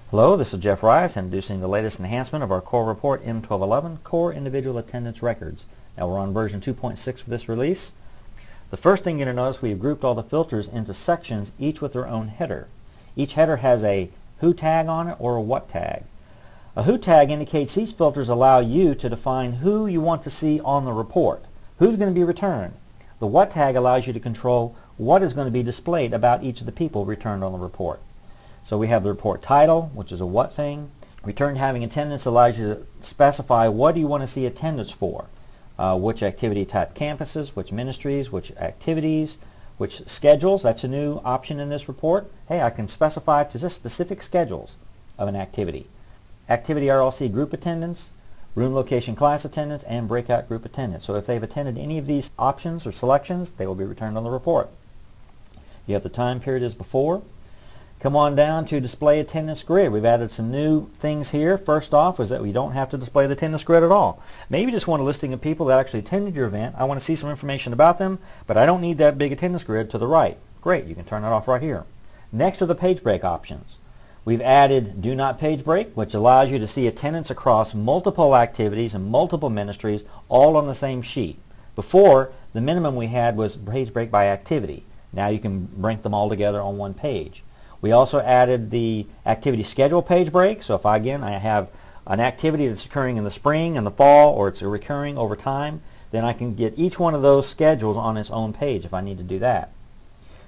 Hello, this is Jeff Rice introducing the latest enhancement of our core report M1211 Core Individual Attendance Records. Now we're on version 2.6 for this release. The first thing you're going to notice, we've grouped all the filters into sections, each with their own header. Each header has a who tag on it or a what tag. A who tag indicates these filters allow you to define who you want to see on the report, who's going to be returned. The what tag allows you to control what is going to be displayed about each of the people returned on the report. So we have the report title, which is a what thing. Return having attendance allows you to specify what do you want to see attendance for. Which activity type campuses, which ministries, which activities, which schedules. That's a new option in this report. Hey, I can specify to just specific schedules of an activity. Activity RLC group attendance, room location class attendance, and breakout group attendance. So if they've attended any of these options or selections, they will be returned on the report. You have the time period as before. Come on down to display attendance grid. We've added some new things here. First off is that we don't have to display the attendance grid at all. Maybe just want a listing of people that actually attended your event. I want to see some information about them, but I don't need that big attendance grid to the right. Great, you can turn it off right here. Next are the page break options. We've added do not page break, which allows you to see attendance across multiple activities and multiple ministries all on the same sheet. Before, the minimum we had was page break by activity. Now you can rank them all together on one page. We also added the activity schedule page break. So if I have an activity that's occurring in the spring and the fall, or it's recurring over time, then I can get each one of those schedules on its own page if I need to do that.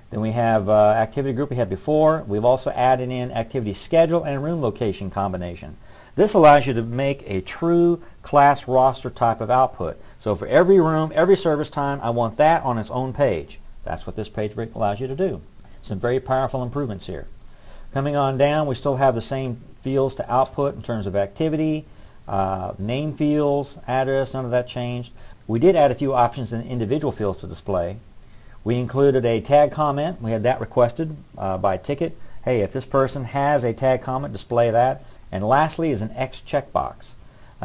Then we have activity group we had before. We've also added in activity schedule and room location combination. This allows you to make a true class roster type of output. So for every room, every service time, I want that on its own page. That's what this page break allows you to do. Some very powerful improvements here. Coming on down, we still have the same fields to output in terms of activity, name fields, address, none of that changed. We did add a few options in individual fields to display. We included a tag comment. We had that requested by ticket. Hey, if this person has a tag comment, display that. And lastly is an X checkbox.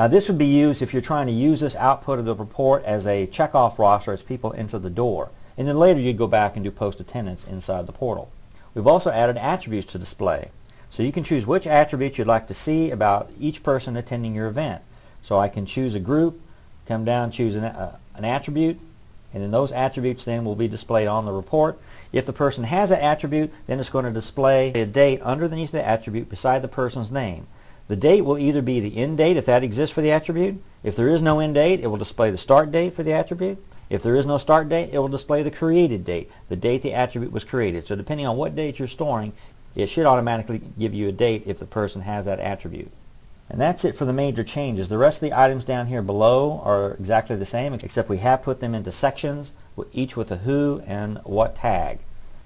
This would be used if you're trying to use this output of the report as a checkoff roster as people enter the door. And then later you'd go back and do post attendance inside the portal. We've also added attributes to display. So you can choose which attributes you'd like to see about each person attending your event. So I can choose a group, come down, choose an attribute, and then those attributes then will be displayed on the report. If the person has that attribute, then it's going to display a date underneath the attribute beside the person's name. The date will either be the end date if that exists for the attribute. If there is no end date, it will display the start date for the attribute. If there is no start date, it will display the created date, the date the attribute was created. So depending on what date you're storing, it should automatically give you a date if the person has that attribute. And that's it for the major changes. The rest of the items down here below are exactly the same, except we have put them into sections, each with a who and what tag.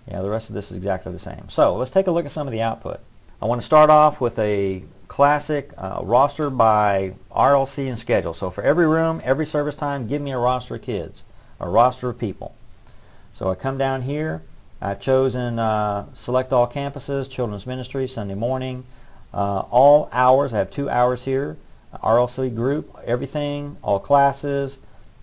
Yeah, the rest of this is exactly the same. So let's take a look at some of the output. I want to start off with a classic roster by RLC and schedule. So for every room, every service time, give me a roster of kids, a roster of people. So I come down here. I've chosen select all campuses, children's ministry, Sunday morning, all hours. I have 2 hours here. RLC group, everything, all classes,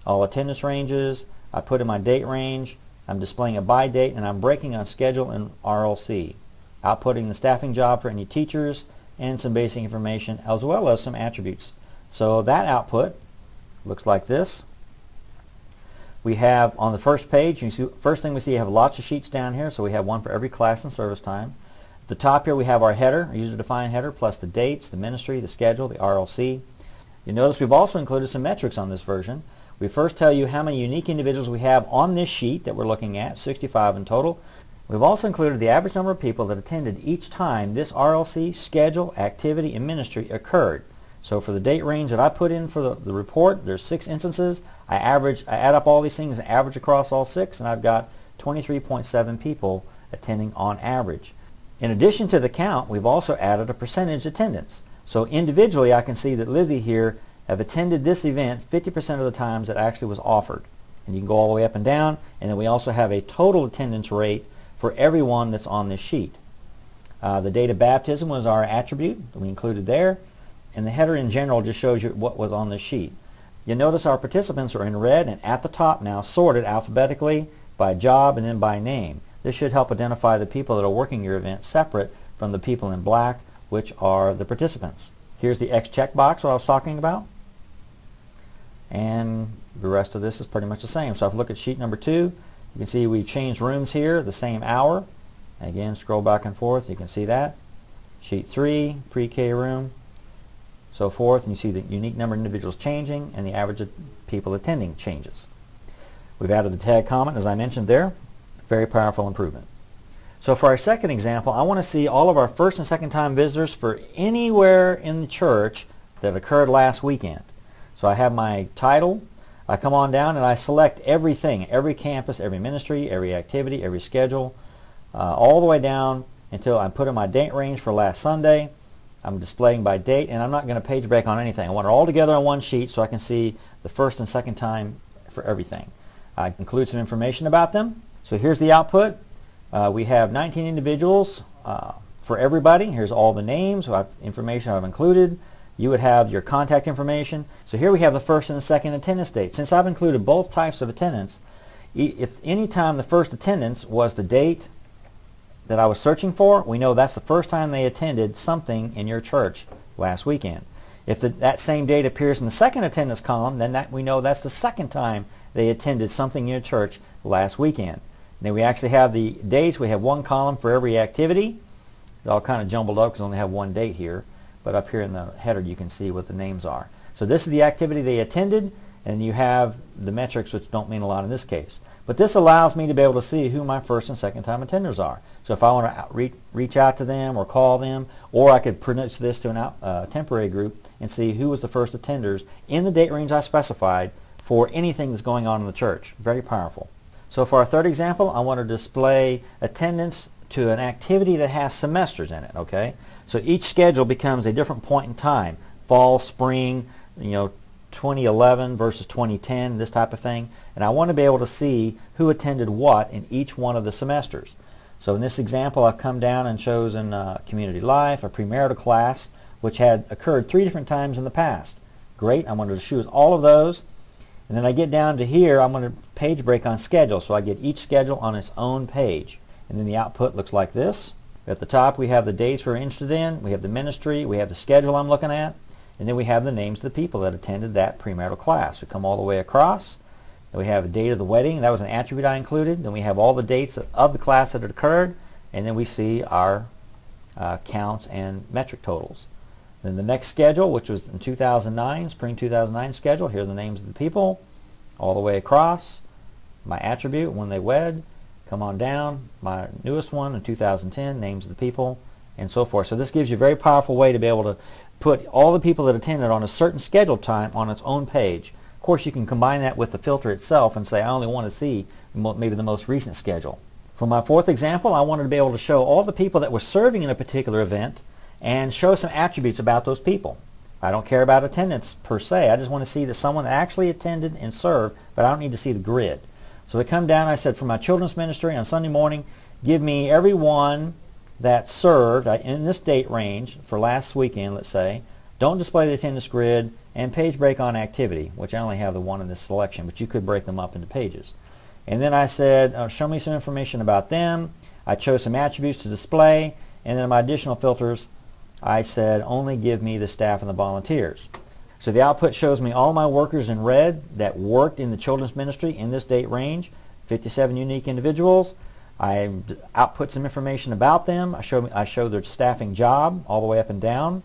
all attendance ranges. I put in my date range. I'm displaying a by date, and I'm breaking on schedule and RLC. Outputting the staffing job for any teachers and some basic information as well as some attributes. So that output looks like this. We have on the first page, you see, first thing we see, you have lots of sheets down here, so we have one for every class and service time. At the top here we have our header, our user-defined header, plus the dates, the ministry, the schedule, the RLC. You notice we've also included some metrics on this version. We first tell you how many unique individuals we have on this sheet that we're looking at, 65 in total. We've also included the average number of people that attended each time this RLC, schedule, activity, and ministry occurred. So for the date range that I put in for the report, there's 6 instances. I add up all these things and average across all 6, and I've got 23.7 people attending on average. In addition to the count, we've also added a percentage attendance. So individually, I can see that Lizzie here have attended this event 50% of the times that actually was offered. And you can go all the way up and down, and then we also have a total attendance rate for everyone that's on this sheet. The date of baptism was our attribute that we included there, and the header in general just shows you what was on this sheet. You'll notice our participants are in red and at the top now sorted alphabetically by job and then by name. This should help identify the people that are working your event separate from the people in black which are the participants. Here's the X checkbox what I was talking about, and the rest of this is pretty much the same. So if I look at sheet number 2, you can see we've changed rooms here, the same hour. Again, scroll back and forth, you can see that. Sheet 3, pre-K room, so forth, and you see the unique number of individuals changing and the average of people attending changes. We've added the tag comment, as I mentioned there. Very powerful improvement. So for our second example, I want to see all of our first and second time visitors for anywhere in the church that occurred last weekend. So I have my title, I come on down and I select everything, every campus, every ministry, every activity, every schedule, all the way down until I put in my date range for last Sunday. I'm displaying by date, and I'm not going to page break on anything. I want it all together on one sheet so I can see the first and second time for everything. I include some information about them. So here's the output. We have 19 individuals for everybody. Here's all the names, information I've included. You would have your contact information. So here we have the first and the second attendance dates. Since I've included both types of attendance, if any time the first attendance was the date that I was searching for, we know that's the first time they attended something in your church last weekend. If that same date appears in the second attendance column, then we know that's the second time they attended something in your church last weekend. Then we actually have the dates. We have one column for every activity. It's all kind of jumbled up because I only have one date here. But up here in the header you can see what the names are. So this is the activity they attended, and you have the metrics, which don't mean a lot in this case. But this allows me to be able to see who my first and second time attenders are. So if I want to reach out to them or call them, or I could produce this to a temporary group and see who was the first attenders in the date range I specified for anything that's going on in the church. Very powerful. So for our third example, I want to display attendance to an activity that has semesters in it. Okay, so each schedule becomes a different point in time: fall, spring, 2011 versus 2010, this type of thing. And I want to be able to see who attended what in each one of the semesters. So in this example, I've come down and chosen community life, a premarital class, which had occurred 3 different times in the past. Great, I wanted to choose all of those. And then I get down to here, I'm going to page break on schedule, so I get each schedule on its own page. And then the output looks like this. At the top we have the dates we're interested in, we have the ministry, we have the schedule I'm looking at, and then we have the names of the people that attended that premarital class. We come all the way across, and we have a date of the wedding. That was an attribute I included. Then we have all the dates of the class that had occurred, and then we see our counts and metric totals. Then the next schedule, which was in 2009, spring 2009 schedule, here are the names of the people, all the way across. My attribute, when they wed, come on down, my newest one in 2010, names of the people, and so forth. So this gives you a very powerful way to be able to put all the people that attended on a certain scheduled time on its own page. Of course, you can combine that with the filter itself and say, I only want to see maybe the most recent schedule. For my fourth example, I wanted to be able to show all the people that were serving in a particular event and show some attributes about those people. I don't care about attendance per se. I just want to see that someone actually attended and served, but I don't need to see the grid. So I come down, I said, for my children's ministry on Sunday morning, give me everyone that served in this date range for last weekend, let's say. Don't display the attendance grid, and page break on activity, which I only have the one in this selection, but you could break them up into pages. And then I said, show me some information about them. I chose some attributes to display, and then in my additional filters, I said, only give me the staff and the volunteers. So the output shows me all my workers in red that worked in the children's ministry in this date range, 57 unique individuals. I output some information about them. I show their staffing job all the way up and down.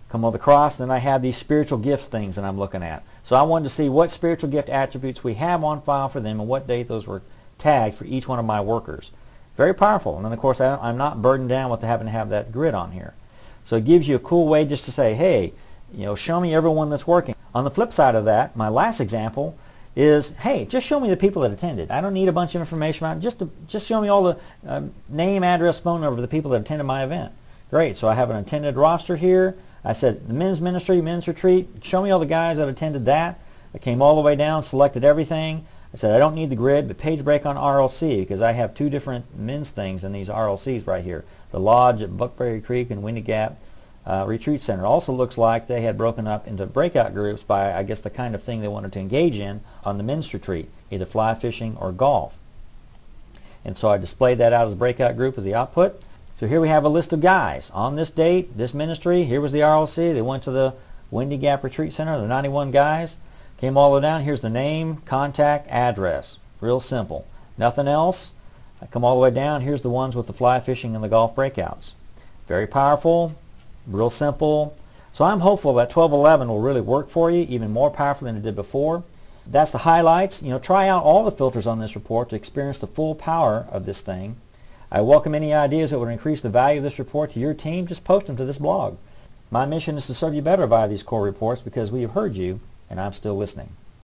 Come all across, and then I have these spiritual gifts things that I'm looking at. So I wanted to see what spiritual gift attributes we have on file for them and what date those were tagged for each one of my workers. Very powerful. And then of course I'm not burdened down with having to have that grid on here. So it gives you a cool way just to say, hey, show me everyone that's working. On the flip side of that, my last example is, hey, just show me the people that attended. I don't need a bunch of information about it. Just show me all the name, address, phone number of the people that attended my event. Great. So I have an attended roster here. I said the men's ministry, men's retreat, show me all the guys that attended that. I came all the way down, selected everything. I said I don't need the grid, but page break on RLC because I have 2 different men's things in these RLCs right here. The Lodge at Buckberry Creek and Windy Gap Retreat Center. Also looks like they had broken up into breakout groups by, I guess, the kind of thing they wanted to engage in on the men's retreat, either fly fishing or golf. And so I displayed that out as a breakout group as the output. So here we have a list of guys. On this date, this ministry, here was the RLC. They went to the Windy Gap Retreat Center. The 91 guys. Came all the way down. Here's the name, contact, address. Real simple. Nothing else. I come all the way down. Here's the ones with the fly fishing and the golf breakouts. Very powerful. Real simple. So I'm hopeful that 1211 will really work for you, even more powerful than it did before. That's the highlights. Try out all the filters on this report to experience the full power of this thing. I welcome any ideas that would increase the value of this report to your team. Just post them to this blog. My mission is to serve you better via these core reports because we have heard you and I'm still listening.